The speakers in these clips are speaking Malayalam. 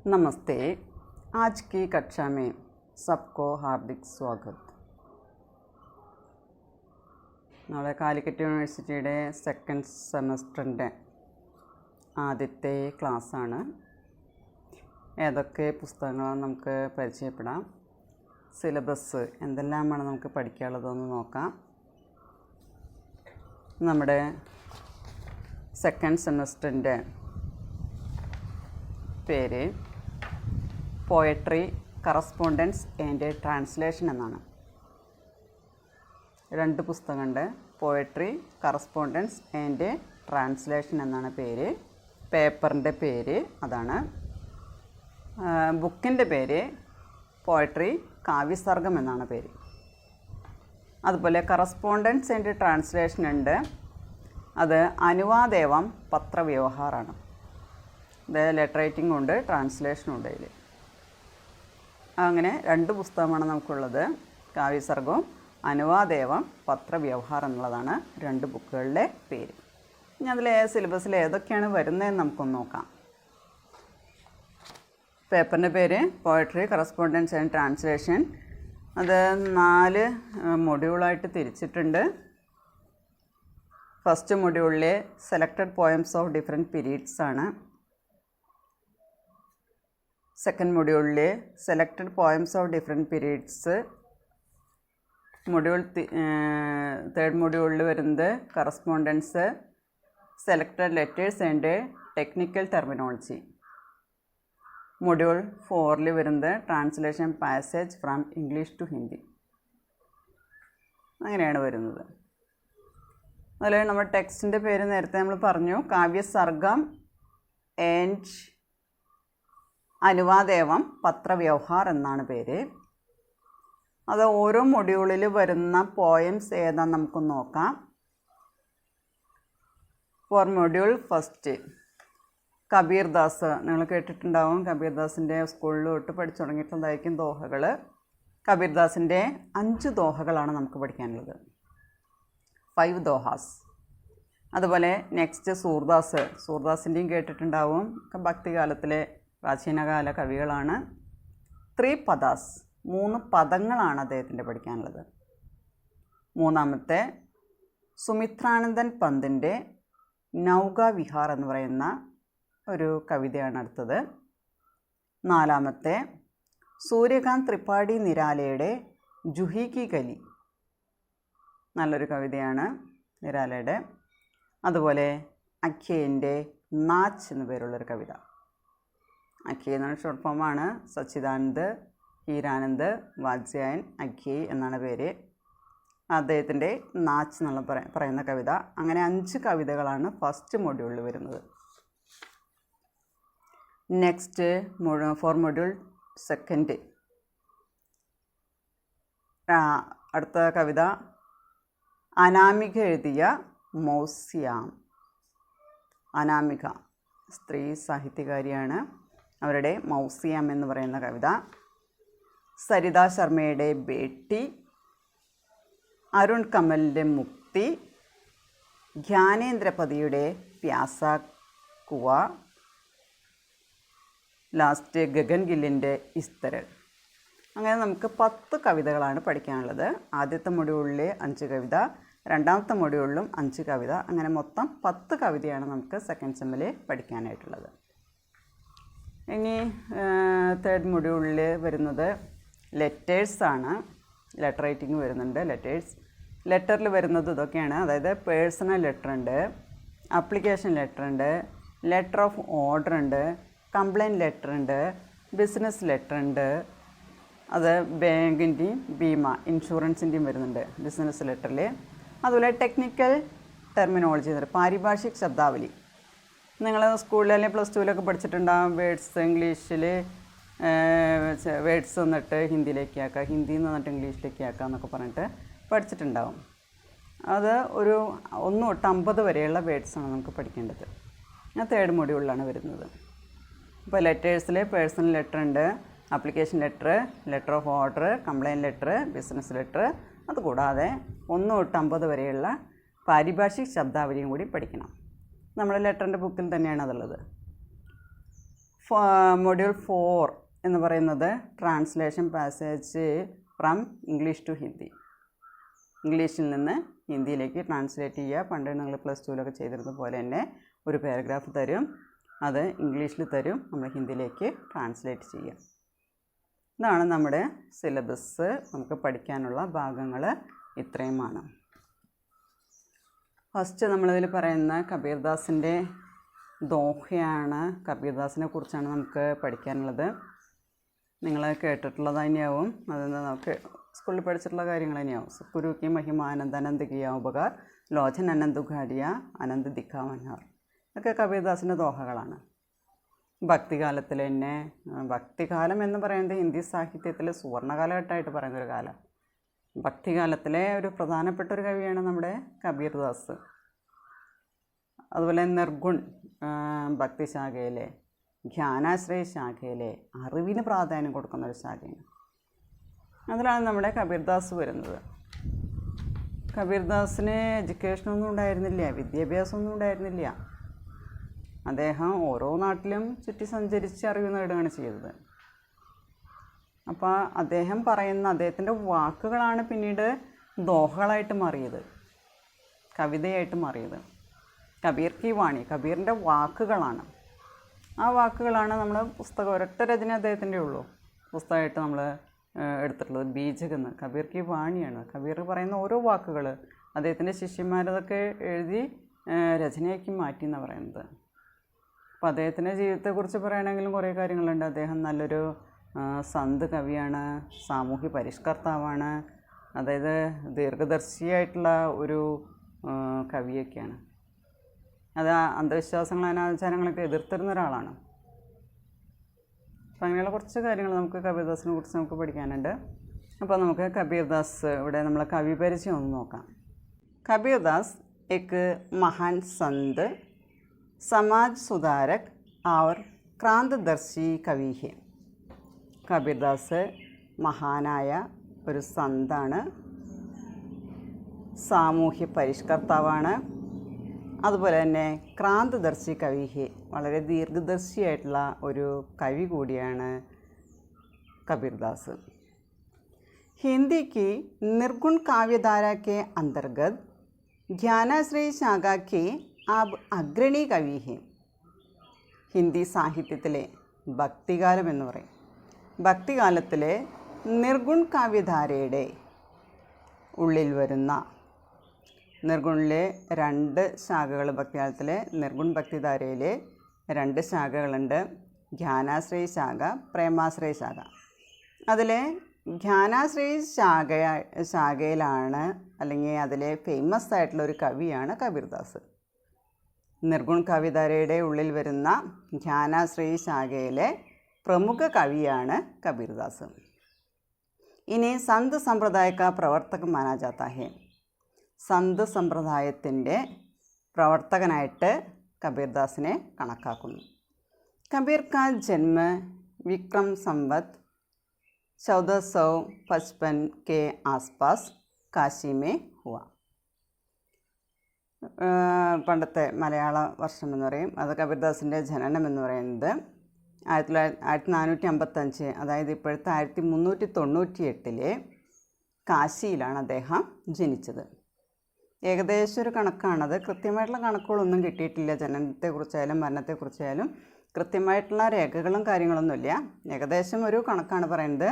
नमस्ते। आज की कक्षा में सबको हार्दिक स्वागत। നാളെ കാലിക്കറ്റ് യൂണിവേഴ്സിറ്റിയുടെ സെക്കൻഡ് സെമസ്റ്ററിൻ്റെ ആദ്യത്തെ ക്ലാസ്സാണ്. ഏതൊക്കെ പുസ്തകങ്ങളാണ് നമുക്ക് പരിചയപ്പെടാം, സിലബസ് എന്തെല്ലാമാണ് നമുക്ക് പഠിക്കാനുള്ളതെന്ന് നോക്കാം. നമ്മുടെ സെക്കൻഡ് സെമസ്റ്ററിൻ്റെ പേര് പോയട്രി, കറസ്പോണ്ടൻസ് ആൻഡ് ട്രാൻസ്ലേഷൻ എന്നാണ്. രണ്ട് പുസ്തകമുണ്ട്. പോയട്രി, കറസ്പോണ്ടൻസ് ആൻഡ് ട്രാൻസ്ലേഷൻ എന്നാണ് പേര്. പേപ്പറിൻ്റെ പേര് അതാണ്. ബുക്കിൻ്റെ പേര് പോയട്രി കാവ്യസർഗം എന്നാണ് പേര്. അതുപോലെ കറസ്പോണ്ടൻസ് ആൻഡ് ട്രാൻസ്ലേഷൻ ഉണ്ട്. അത് അനുവാദേവം പത്രവ്യവഹാറാണ്. ഇത് ലെറ്റർ റൈറ്റിംഗ് ഉണ്ട്, ട്രാൻസ്ലേഷനും ഉണ്ട് അതിൽ. അങ്ങനെ രണ്ട് പുസ്തകമാണ് നമുക്കുള്ളത്. കാവ്യസർഗവും അനുവാദേവം പത്രവ്യവഹാർ എന്നുള്ളതാണ് രണ്ട് ബുക്കുകളുടെ പേര്. ഇനി അതിലെ സിലബസിൽ ഏതൊക്കെയാണ് വരുന്നതെന്ന് നമുക്കൊന്ന് നോക്കാം. പേപ്പറിൻ്റെ പേര് പോയട്രി, കറസ്പോണ്ടൻസ് ആൻഡ് ട്രാൻസ്ലേഷൻ. അത് 4 മൊഡ്യൂളായിട്ട് തിരിച്ചിട്ടുണ്ട്. ഫസ്റ്റ് മൊഡ്യൂളിലെ selected poems of different periods ആണ്. സെക്കൻഡ് മൊഡ്യൂളിലെ selected poems of different periods. Third മൊഡ്യൂളിൽ വരുന്നത് correspondence, selected letters and technical terminology. Module 4 വരുന്നത് translation passage from English to Hindi. അങ്ങനെയാണ് വരുന്നത്. അതുപോലെ നമ്മുടെ ടെക്സ്റ്റിൻ്റെ പേര് നേരത്തെ നമ്മൾ പറഞ്ഞു, കാവ്യസർഗം ആൻഡ് അനുവാദേവം പത്രവ്യവഹാർ എന്നാണ് പേര്. അത് ഓരോ മൊഡ്യൂളിൽ വരുന്ന പോയംസ് ഏതാണെന്ന് നമുക്ക് നോക്കാം. ഫോർ മൊഡ്യൂൾ ഫസ്റ്റ് കബീർദാസ്, നിങ്ങൾ കേട്ടിട്ടുണ്ടാവും. കബീർദാസിൻ്റെ സ്കൂളിൽ തൊട്ട് പഠിച്ചു തുടങ്ങിയിട്ടുള്ളതായിരിക്കും ദോഹകൾ. കബീർദാസിൻ്റെ 5 ദോഹകളാണ് നമുക്ക് പഠിക്കാനുള്ളത്, 5 ദോഹാസ്. അതുപോലെ നെക്സ്റ്റ് സൂർദാസിൻ്റെയും കേട്ടിട്ടുണ്ടാവും. ഭക്തികാലത്തിലെ പ്രാചീനകാല കവികളാണ്. 3 പദാസ്, 3 പദങ്ങളാണ് അദ്ദേഹത്തിൻ്റെ പഠിക്കാനുള്ളത്. മൂന്നാമത്തെ സുമിത്രാനന്ദൻ പന്തിൻ്റെ നൗക വിഹാർ എന്ന് പറയുന്ന ഒരു കവിതയാണ് അടുത്തത്. 4മത്തെ സൂര്യകാന്ത് ത്രിപാഠി നിരാലയുടെ ജുഹി കി ഗലി, നല്ലൊരു കവിതയാണ് നിരാലയുടെ. അതുപോലെ അഖ്യൻ്റെ നാച്ച് എന്നു പേരുള്ളൊരു കവിത. അഖ്യ എന്നാണ് ഷോർട്ട് ഫോമാണ്. സച്ചിദാനന്ദ് ഹീരാനന്ദ് വാത്സ്യായൻ അഖ്യ എന്നാണ് പേര്. അദ്ദേഹത്തിൻ്റെ നാച്ച് എന്നുള്ള പറയുന്ന കവിത. അങ്ങനെ 5 കവിതകളാണ് ഫസ്റ്റ് മൊഡ്യൂളിൽ വരുന്നത്. നെക്സ്റ്റ് ഫോർ മൊഡ്യൂൾ സെക്കൻഡ്, അടുത്ത കവിത അനാമിക എഴുതിയ മൗസ്യാം. അനാമിക സ്ത്രീ സാഹിത്യകാരിയാണ്. അവരുടെ മൗസ്യാം എന്ന് പറയുന്ന കവിത. സരിത ശർമ്മയുടെ ബേട്ടി, അരുൺ കമലിൻ്റെ മുക്തി, ജ്ഞാനേന്ദ്രപതിയുടെ പ്യാസ കുവ, ലാസ്റ്റ് ഗഗൻ ഗില്ലിൻ്റെ ഇസ്തരൽ. അങ്ങനെ നമുക്ക് 10 കവിതകളാണ് പഠിക്കാനുള്ളത്. ആദ്യത്തെ മൊഡ്യൂളിൽ 5 കവിത, രണ്ടാമത്തെ മൊഡ്യൂളിലും 5 കവിത. അങ്ങനെ മൊത്തം 10 കവിതയാണ് നമുക്ക് സെക്കൻഡ് സെമ്മിൽ പഠിക്കാനായിട്ടുള്ളത്. ഇനി തേർഡ് മൊഡ്യൂളിൽ വരുന്നത് ലെറ്റേഴ്സാണ്. ലെറ്റർ റൈറ്റിംഗ് വരുന്നുണ്ട്. ലെറ്ററിൽ വരുന്നത് ഇതൊക്കെയാണ്. അതായത് പേഴ്സണൽ ലെറ്റർ ഉണ്ട്, ആപ്ലിക്കേഷൻ ലെറ്റർ ഉണ്ട്, ലെറ്റർ ഓഫ് ഓർഡർ ഉണ്ട്, കംപ്ലയിൻറ്റ് ലെറ്റർ ഉണ്ട്, ബിസിനസ് ലെറ്റർ ഉണ്ട്. അത് ബാങ്കിൻ്റെയും ബീമ ഇൻഷുറൻസിൻ്റെയും വരുന്നുണ്ട് ബിസിനസ് ലെറ്ററിൽ. അതുപോലെ ടെക്നിക്കൽ ടെർമിനോളജി എന്ന് പറയും, പാരിഭാഷിക് ശബ്ദാവലി. നിങ്ങൾ സ്കൂളിൽ അല്ലെങ്കിൽ +2 പഠിച്ചിട്ടുണ്ടാകും. വേർഡ്സ് ഇംഗ്ലീഷിൽ വേർഡ്സ് എന്നിട്ട് ഹിന്ദിയിലേക്ക് ആക്കുക, ഹിന്ദിയിൽ നിന്ന് വന്നിട്ട് ഇംഗ്ലീഷിലേക്ക് ആക്കുക എന്നൊക്കെ പറഞ്ഞിട്ട് പഠിച്ചിട്ടുണ്ടാകും. അത് ഒരു 1 തൊട്ട് 50 വരെയുള്ള വേർഡ്സാണ് നമുക്ക് പഠിക്കേണ്ടത്. തേർഡ് മൊഡ്യൂളിലാണ് വരുന്നത്. ഇപ്പോൾ ലെറ്റേഴ്സിൽ പേഴ്സണൽ ലെറ്റർ ഉണ്ട്, application letter, letter of order, complaint letter, business letter. അതുകൂടാതെ 1 തൊട്ട് 50 വരെയുള്ള പാരിഭാഷിക് ശബ്ദാവലിയും കൂടി പഠിക്കണം. നമ്മുടെ ലെറ്ററിൻ്റെ ബുക്കിൽ തന്നെയാണ് അതുള്ളത്. മൊഡ്യൂൾ 4 എന്ന് പറയുന്നത് translation passage from English to Hindi. ഇംഗ്ലീഷിൽ നിന്ന് ഹിന്ദിയിലേക്ക് ട്രാൻസ്ലേറ്റ് ചെയ്യുക. പണ്ട് നിങ്ങൾ +2 ചെയ്തിരുന്ന പോലെ തന്നെ ഒരു പാരഗ്രാഫ് തരും, അത് ഇംഗ്ലീഷിൽ തരും, നമ്മൾ ഹിന്ദിയിലേക്ക് ട്രാൻസ്ലേറ്റ് ചെയ്യുക. ഇതാണ് നമ്മുടെ സിലബസ്. നമുക്ക് പഠിക്കാനുള്ള ഭാഗങ്ങൾ ഇത്രയുമാണ്. ഫസ്റ്റ് നമ്മളിതിൽ പറയുന്ന കബീർദാസിൻ്റെ ദോഹയാണ്. കബീർദാസിനെ കുറിച്ചാണ് നമുക്ക് പഠിക്കാനുള്ളത്. നിങ്ങൾ കേട്ടിട്ടുള്ളത് തന്നെയാവും, അതെന്താ നമുക്ക് സ്കൂളിൽ പഠിച്ചിട്ടുള്ള കാര്യങ്ങൾ തന്നെയാവും. ഗുരു കി മഹിമ ആനന്ദ് ആനന്ദ് കിയ ഉപകാർ ലോചൻ അനന്ത് ഉഘാടിയ അനന്ത് ദിഖാവൻഹാർ, ഇതൊക്കെ കബീർദാസിൻ്റെ ദോഹകളാണ്. ഭക്തികാലത്തിൽ തന്നെ, ഭക്തികാലം എന്ന് പറയുന്നത് ഹിന്ദി സാഹിത്യത്തിൽ സുവർണകാലഘട്ടമായിട്ട് പറയുന്നൊരു കാലം. ഭക്തികാലത്തിലെ ഒരു പ്രധാനപ്പെട്ട ഒരു കവിയാണ് നമ്മുടെ കബീർദാസ്. അതുപോലെ നിർഗുൺ ഭക്തിശാഖയിലെ, ജ്ഞാനാശ്രയ ശാഖയിലെ അറിവിന് പ്രാധാന്യം കൊടുക്കുന്ന ഒരു ശാഖയാണ്. അതിലാണ് നമ്മുടെ കബീർദാസ് വരുന്നത്. കബീർദാസിന് എഡ്യൂക്കേഷനൊന്നും ഉണ്ടായിരുന്നില്ല, വിദ്യാഭ്യാസമൊന്നും ഉണ്ടായിരുന്നില്ല. അദ്ദേഹം ഓരോ നാട്ടിലും ചുറ്റി സഞ്ചരിച്ച് അറിവ് നേടുകയാണ് ചെയ്തത്. അപ്പോൾ അദ്ദേഹം പറയുന്ന അദ്ദേഹത്തിൻ്റെ വാക്കുകളാണ് പിന്നീട് ദോഹകളായിട്ട് മാറിയത്, കവിതയായിട്ട് മാറിയത്. കബീർ കി വാണി, കബീറിൻ്റെ വാക്കുകളാണ്. ആ വാക്കുകളാണ് നമ്മൾ പുസ്തകം, ഒരൊറ്റ രചന അദ്ദേഹത്തിൻ്റെ ഉള്ളൂ പുസ്തകമായിട്ട് നമ്മൾ എടുത്തിട്ടുള്ളത്. ബീജക് എന്ന് കബീർ കി വാണിയാണ്. കബീർ പറയുന്ന ഓരോ വാക്കുകൾ അദ്ദേഹത്തിൻ്റെ ശിഷ്യന്മാരതൊക്കെ എഴുതി രചനയാക്കി മാറ്റി എന്നാണ് പറയുന്നത്. അപ്പോൾ അദ്ദേഹത്തിൻ്റെ ജീവിതത്തെക്കുറിച്ച് പറയുകയാണെങ്കിലും കുറേ കാര്യങ്ങളുണ്ട്. അദ്ദേഹം നല്ലൊരു സന്ത് കവിയാണ്, സാമൂഹ്യ പരിഷ്കർത്താവാണ്, അതായത് ദീർഘദർശിയായിട്ടുള്ള ഒരു കവിയൊക്കെയാണ്. അത് അന്ധവിശ്വാസങ്ങൾ, അനാചാരങ്ങളൊക്കെ എതിർത്തിരുന്ന ഒരാളാണ്. അപ്പോൾ അങ്ങനെയുള്ള കുറച്ച് കാര്യങ്ങൾ നമുക്ക് കബീർദാസിനെ കുറിച്ച് നമുക്ക് പഠിക്കാനുണ്ട്. അപ്പോൾ നമുക്ക് കബീർദാസ്, ഇവിടെ നമ്മൾ കവി പരിചയം ഒന്ന് നോക്കാം. കബീർദാസ് एक महान संत, समाज सुधारक और क्रांतिदर्शी कवि है. കബീർദാസ് മഹാനായ ഒരു സന്താണ്, സാമൂഹ്യ പരിഷ്കർത്താവാണ്, അതുപോലെ തന്നെ ക്രാന്തിദർശി കവി ഹെ, വളരെ ദീർഘദർശിയായിട്ടുള്ള ഒരു കവി കൂടിയാണ് കബീർദാസ്. हिंदी की निर्गुण काव्यधारा के अंतर्गत ज्ञानाश्रय शाखा के अब अग्रणी कवि हैं. ഹിന്ദി സാഹിത്യത്തിലെ ഭക്തികാലം എന്ന് പറയും. ഭക്തികാലത്തിലെ നിർഗുൺ കാവ്യധാരയുടെ ഉള്ളിൽ വരുന്ന, നിർഗുണിലെ 2 ശാഖകൾ, ഭക്തികാലത്തിലെ നിർഗുൺ ഭക്തിധാരയിലെ 2 ശാഖകളുണ്ട്. ജ്ഞാനാശ്രയ ശാഖ, പ്രേമാശ്രയ ശാഖ. അതിലെ ജ്ഞാനാശ്രയ ശാഖയിലാണ്, അല്ലെങ്കിൽ അതിലെ ഫേമസ് ആയിട്ടുള്ള ഒരു കവിയാണ് കബീർദാസ്. നിർഗുൺ കവിധാരയുടെ ഉള്ളിൽ വരുന്ന ജ്ഞാനാശ്രയ ശാഖയിലെ പ്രമുഖ കവിയാണ് കബീർദാസ്. ഇനി സന്ത് സമ്പ്രദായ കാ പ്രവർത്തക മാനാ ജാതാ ഹെ. സന്ത് സമ്പ്രദായത്തിൻ്റെ പ്രവർത്തകനായിട്ട് കബീർദാസിനെ കണക്കാക്കുന്നു. കബീർ കാ ജന്മ വിക്രം സംവത് 1455 के आसपास काशी में हुआ. പണ്ടത്തെ മലയാള വർഷം എന്ന് പറയും. അത് കബീർദാസിൻ്റെ ജനനം എന്ന് പറയുന്നത് 1455, അതായത് ഇപ്പോഴത്തെ 1398 കാശിയിലാണ് അദ്ദേഹം ജനിച്ചത്. ഏകദേശം ഒരു കണക്കാണത്, കൃത്യമായിട്ടുള്ള കണക്കുകളൊന്നും കിട്ടിയിട്ടില്ല. ജനനത്തെക്കുറിച്ചായാലും മരണത്തെക്കുറിച്ചായാലും കൃത്യമായിട്ടുള്ള രേഖകളും കാര്യങ്ങളൊന്നുമില്ല. ഏകദേശം ഒരു കണക്കാണ് പറയുന്നത്.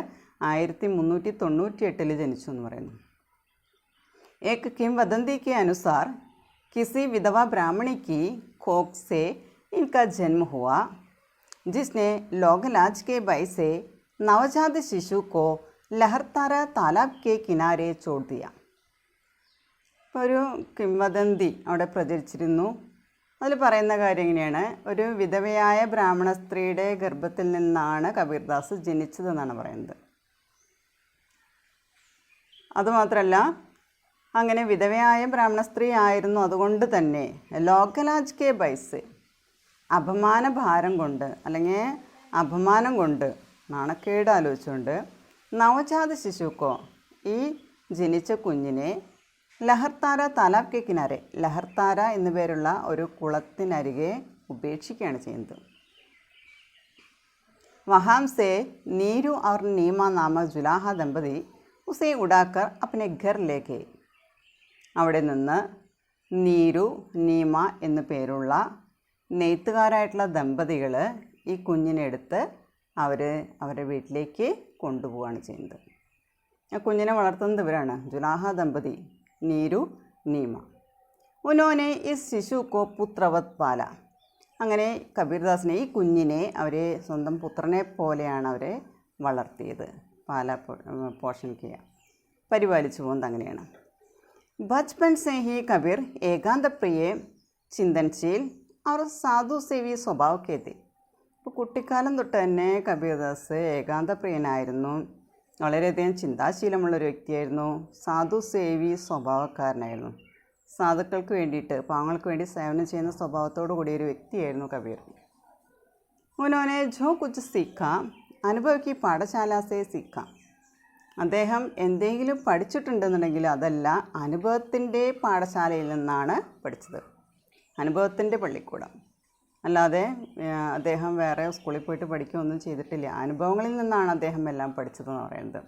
1398 ജനിച്ചു എന്ന് പറയുന്നു. एक किंवदंती के अनुसार किसी विधवा ब्राह्मणी की कोख से इनका जन्म हुआ, जिसने लोगलाज के भय से नवजात शिशु को लहरतारा तालाब के किनारे छोड़ दिया. ഒരു കിംവദന്തി അവിടെ പ്രചരിച്ചിരുന്നു. അതിൽ പറയുന്ന കാര്യം എങ്ങനെയാണ്, ഒരു വിധവയായ ബ്രാഹ്മണ സ്ത്രീയുടെ ഗർഭത്തിൽ നിന്നാണ് കബീർദാസ് ജനിച്ചതെന്നാണ് പറയുന്നത്. അതുമാത്രമല്ല, അങ്ങനെ വിധവയായ ബ്രാഹ്മണ സ്ത്രീ ആയിരുന്നു, അതുകൊണ്ട് തന്നെ ലോകലാജ് കെ ബൈസ്, അപമാനഭാരം കൊണ്ട് അല്ലെങ്കിൽ അപമാനം കൊണ്ട്, നാണക്കേട് ആലോചിച്ചുകൊണ്ട്, നവജാത ശിശുക്കോ, ഈ ജനിച്ച കുഞ്ഞിനെ ലഹർത്താര താലാബ് കെ കിനാരെ, ലഹർത്താര എന്നു പേരുള്ള ഒരു കുളത്തിനരികെ ഉപേക്ഷിക്കുകയാണ് ചെയ്യുന്നത്. वहाँ से नीरू और नीमा नामक जुलाഹ दമ്പതി ഉസേ ഉടാക്കർ अपने घर ले गए. അവിടെ നിന്ന് നീരു നീമ എന്നു പേരുള്ള നെയ്ത്തുകാരായിട്ടുള്ള ദമ്പതികൾ ഈ കുഞ്ഞിനെ എടുത്ത് അവരുടെ വീട്ടിലേക്ക് കൊണ്ടുപോവുകയാണ് ചെയ്യുന്നത്. ആ കുഞ്ഞിനെ വളർത്തുന്നത് ഇവരാണ്, ജുലാഹ ദമ്പതി, നീരു നീമ. ഉനോനെ ഈ ശിശുക്കോ പുത്രവത് പാല. അങ്ങനെ കബീർദാസിനെ, ഈ കുഞ്ഞിനെ അവർ സ്വന്തം പുത്രനെ പോലെയാണ് അവർ വളർത്തിയത്. പോഷൺ ചെയ്യുക, പരിപാലിച്ചു പോകുന്നത് അങ്ങനെയാണ്. ബച്പൻ സേ ഹി കബീർ ഏകാന്ത പ്രിയ ചിന്തൻശീൽ അവർ സാധു സേവി സ്വഭാവമൊക്കെ എത്തി. ഇപ്പോൾ കുട്ടിക്കാലം തൊട്ട് തന്നെ കബീർദാസ് ഏകാന്തപ്രിയനായിരുന്നു, വളരെയധികം ചിന്താശീലമുള്ളൊരു വ്യക്തിയായിരുന്നു, സാധു സേവി സ്വഭാവക്കാരനായിരുന്നു. സാധുക്കൾക്ക് വേണ്ടിയിട്ട്, പാവങ്ങൾക്ക് വേണ്ടി സേവനം ചെയ്യുന്ന സ്വഭാവത്തോടു കൂടിയ ഒരു വ്യക്തിയായിരുന്നു കബീർ. ഉനോനെ ജോ കുച്ച് സീഖ അനുഭവിക്ക് പാഠശാലാസേ സീഖ. അദ്ദേഹം എന്തെങ്കിലും പഠിച്ചിട്ടുണ്ടെന്നുണ്ടെങ്കിൽ അതല്ല, അനുഭവത്തിൻ്റെ പാഠശാലയിൽ നിന്നാണ് പഠിച്ചത്, അനുഭവത്തിൻ്റെ പള്ളിക്കൂടം. അല്ലാതെ അദ്ദേഹം വേറെ സ്കൂളിൽ പോയിട്ട് പഠിക്കുകയൊന്നും ചെയ്തിട്ടില്ല, അനുഭവങ്ങളിൽ നിന്നാണ് അദ്ദേഹം എല്ലാം പഠിച്ചതെന്ന് പറയുന്നത്.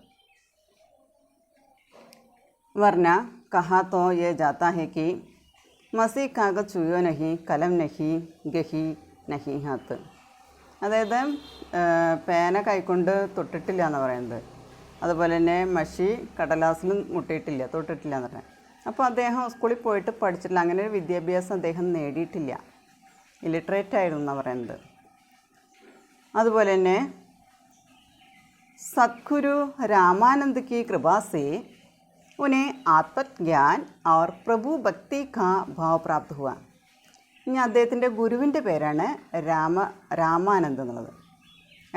वरना कहा तो ये जाता है कि मसीह कागज छुयो नहीं, कलम नहीं, गही नहीं हाथ. അതായത് പേന കൈക്കൊണ്ട് തൊട്ടിട്ടില്ല എന്ന് പറയുന്നത്, അതുപോലെ തന്നെ മഷി കടലാസിലും മുട്ടിയിട്ടില്ല, തൊട്ടിട്ടില്ല എന്ന് പറഞ്ഞാൽ. അപ്പോൾ അദ്ദേഹം സ്കൂളിൽ പോയിട്ട് പഠിച്ചിട്ടില്ല, അങ്ങനെ ഒരു വിദ്യാഭ്യാസം അദ്ദേഹം നേടിയിട്ടില്ല, ഇലിറ്ററേറ്റ് ആയിരുന്നു എന്നാണ് പറയുന്നത്. അതുപോലെ തന്നെ സദ്ഗുരു രാമാനന്ദ് की कृपा से उन्हें ആത്മജ്ഞാൻ और പ്രഭു ഭക്തി കാ ഭാവ പ്രാപ്ത് ഹുവ. ഇനി അദ്ദേഹത്തിൻ്റെ ഗുരുവിൻ്റെ പേരാണ് രാമാനന്ദ് എന്നുള്ളത്.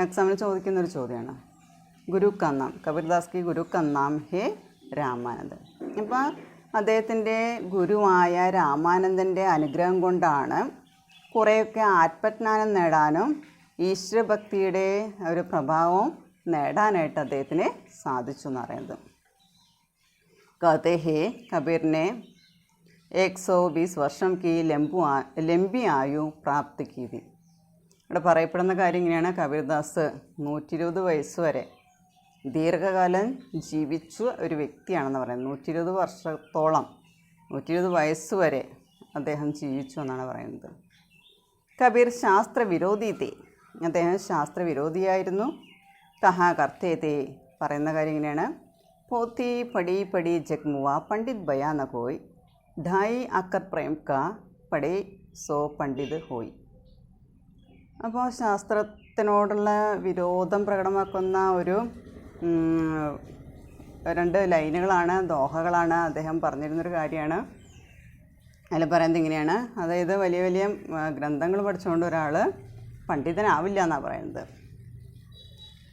എക്സാമിന് ചോദിക്കുന്നൊരു ചോദ്യമാണ്. ഗുരു കാ നാം, കബീർദാസ് കി ഗുരു കാ നാം ഹേ രാമാനന്ദ്. അപ്പോൾ അദ്ദേഹത്തിൻ്റെ ഗുരുവായ രാമാനന്ദൻ്റെ അനുഗ്രഹം കൊണ്ടാണ് കുറേയൊക്കെ ആത്മജ്ഞാനം നേടാനും ഈശ്വരഭക്തിയുടെ ഒരു പ്രഭാവം നേടാനായിട്ട് അദ്ദേഹത്തിന് സാധിച്ചു എന്ന് പറയുന്നത്. कहते हैं कबीर ने 120 വർഷം की ലംബി ആയു പ്രാപ്തി കീതി. ഇവിടെ പറയപ്പെടുന്ന കാര്യം ഇങ്ങനെയാണ്, കബീർദാസ് 120 വയസ്സ് വരെ ദീർഘകാലം ജീവിച്ച ഒരു വ്യക്തിയാണെന്ന് പറയുന്നത്. 120 വർഷത്തോളം, 120 വയസ്സ് വരെ അദ്ദേഹം ജീവിച്ചു എന്നാണ് പറയുന്നത്. കബീർ ശാസ്ത്രവിരോധി തേ, അദ്ദേഹം ശാസ്ത്രവിരോധിയായിരുന്നു. കഹാ കർത്തേ തേ, പറയുന്ന കാര്യം ഇങ്ങനെയാണ്. പോത്തി പടി പടി ജഗ്മുവ പണ്ഡിത് ബയാ ന കോയ്, ഢായി അക്കർ പ്രേം കാ പടേ സോ പണ്ഡിത് ഹോയ്. അപ്പോൾ ശാസ്ത്രത്തിനോടുള്ള വിരോധം പ്രകടമാക്കുന്ന ഒരു 2 ലൈനുകളാണ്, ദോഹകളാണ് അദ്ദേഹം പറഞ്ഞിരുന്നൊരു കാര്യമാണ്. അതിൽ പറയുന്നത് ഇങ്ങനെയാണ്, അതായത് വലിയ വലിയ ഗ്രന്ഥങ്ങൾ പഠിച്ചുകൊണ്ട് ഒരാൾ പണ്ഡിതനാവില്ല എന്നാണ് പറയുന്നത്.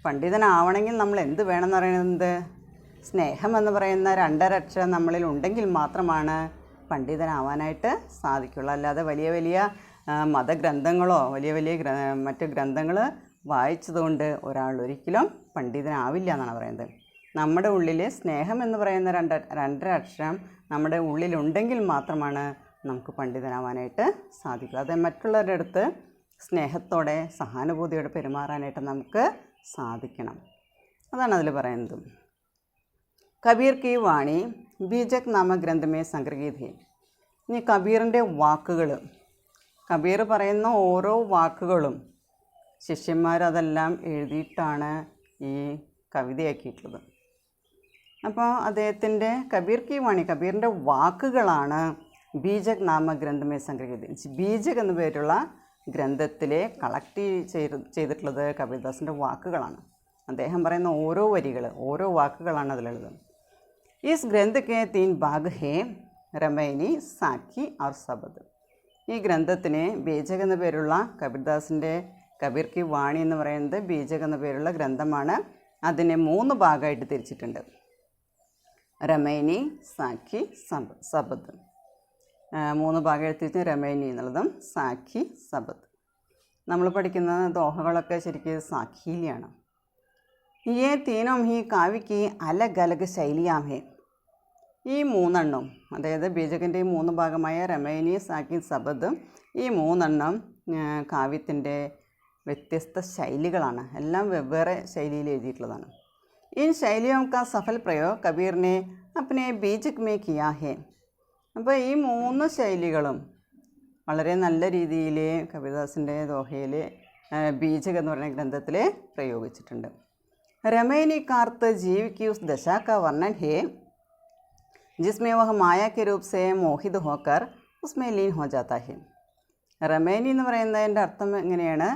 പണ്ഡിതനാവണമെങ്കിൽ നമ്മൾ എന്ത് വേണമെന്ന് പറയുന്നത്, സ്നേഹം എന്ന് പറയുന്ന 2 അക്ഷരം നമ്മളിൽ ഉണ്ടെങ്കിൽ മാത്രമാണ് പണ്ഡിതനാവാനായിട്ട് സാധിക്കുള്ളൂ. അല്ലാതെ വലിയ വലിയ മതഗ്രന്ഥങ്ങളോ വലിയ വലിയ മറ്റ് ഗ്രന്ഥങ്ങൾ വായിച്ചതുകൊണ്ട് ഒരാൾ ഒരിക്കലും പണ്ഡിതനാവില്ല എന്നാണ് പറയുന്നത്. നമ്മുടെ ഉള്ളിൽ സ്നേഹം എന്ന് പറയുന്ന 2 അക്ഷരം നമ്മുടെ ഉള്ളിലുണ്ടെങ്കിൽ മാത്രമാണ് നമുക്ക് പണ്ഡിതനാവാനായിട്ട് സാധിക്കുക. അത് മറ്റുള്ളവരുടെ അടുത്ത് സ്നേഹത്തോടെ സഹാനുഭൂതിയോടെ പെരുമാറാനായിട്ട് നമുക്ക് സാധിക്കണം. അതാണ് അതിൽ പറയുന്നത്. കബീർ കി വാണി ബീജക് നാമ ഗ്രന്ഥമേ സംഗ്രഹീത് ഹെ. ഇനി കബീറിൻ്റെ വാക്കുകൾ, കബീർ പറയുന്ന ഓരോ വാക്കുകളും ശിഷ്യന്മാരതെല്ലാം എഴുതിയിട്ടാണ് ഈ കവിതയാക്കിയിട്ടുള്ളത്. അപ്പോൾ അദ്ദേഹത്തിൻ്റെ കബീർ കി വാണി, കബീറിൻ്റെ വാക്കുകളാണ് ബീജക് നാമ ഗ്രന്ഥമേ സംഗ്രഹീത്. ബീജക് എന്ന പേരുള്ള ഗ്രന്ഥത്തിലെ കളക്ട് ചെയ്തിട്ടുള്ളത് കബീർദാസിൻ്റെ വാക്കുകളാണ്. അദ്ദേഹം പറയുന്ന ഓരോ വരികൾ, ഓരോ വാക്കുകളാണ് അതിലുള്ളത്. ഇസ് ഗ്രന്ഥ കെ 3 ഭാഗ് ഹേ, രമൈനി, സാഖി और സബദ്. ഈ ഗ്രന്ഥത്തിന് ബീജക് എന്ന പേരുള്ള കബീർദാസിൻ്റെ കബീർ കി വാണി എന്ന് പറയുന്നത് ബീജക് എന്ന പേരുള്ള ഗ്രന്ഥമാണ്. അതിനെ 3 ഭാഗമായിട്ട് തിരിച്ചിട്ടുണ്ട്. രമൈനി, സാഖി, സബദ്. 3 ഭാഗം എടുത്തിട്ട് രമൈനി എന്നുള്ളതും സാഖി, സബദ്. നമ്മൾ പഠിക്കുന്ന ദോഹകളൊക്കെ ശരിക്കും സാഖിയിലാണ്. ये तीनों ही काव्य की अलग अलग ശൈലിയാം ഹേ. ഈ 3 അതായത് ബീജകിൻ്റെ ഈ 3 ഭാഗമായ രമൈനി, സാഖി, സബദ്, ഈ 3 കാവ്യത്തിൻ്റെ വ്യത്യസ്ത ശൈലികളാണ്, എല്ലാം വെവ്വേറെ ശൈലിയിൽ എഴുതിയിട്ടുള്ളതാണ്. ഇൻ ശൈലിയോं का सफल प्रयोग कबीर ने अपने बीजक में किया है. അപ്പോൾ ഈ 3 ശൈലികളും വളരെ നല്ല രീതിയിൽ കബീർദാസിൻ്റെ ദോഹയിൽ ബീജക് എന്ന് പറയുന്ന ഗ്രന്ഥത്തിൽ പ്രയോഗിച്ചിട്ടുണ്ട്. रमैनी का अर्थ जीव की उस दशा का वर्णन है जिसमें वह माया के रूप से मोहित होकर उसमें लीन हो जाता है. റമൈനി എന്ന് പറയുന്നതിൻ്റെ അർത്ഥം എങ്ങനെയാണ്?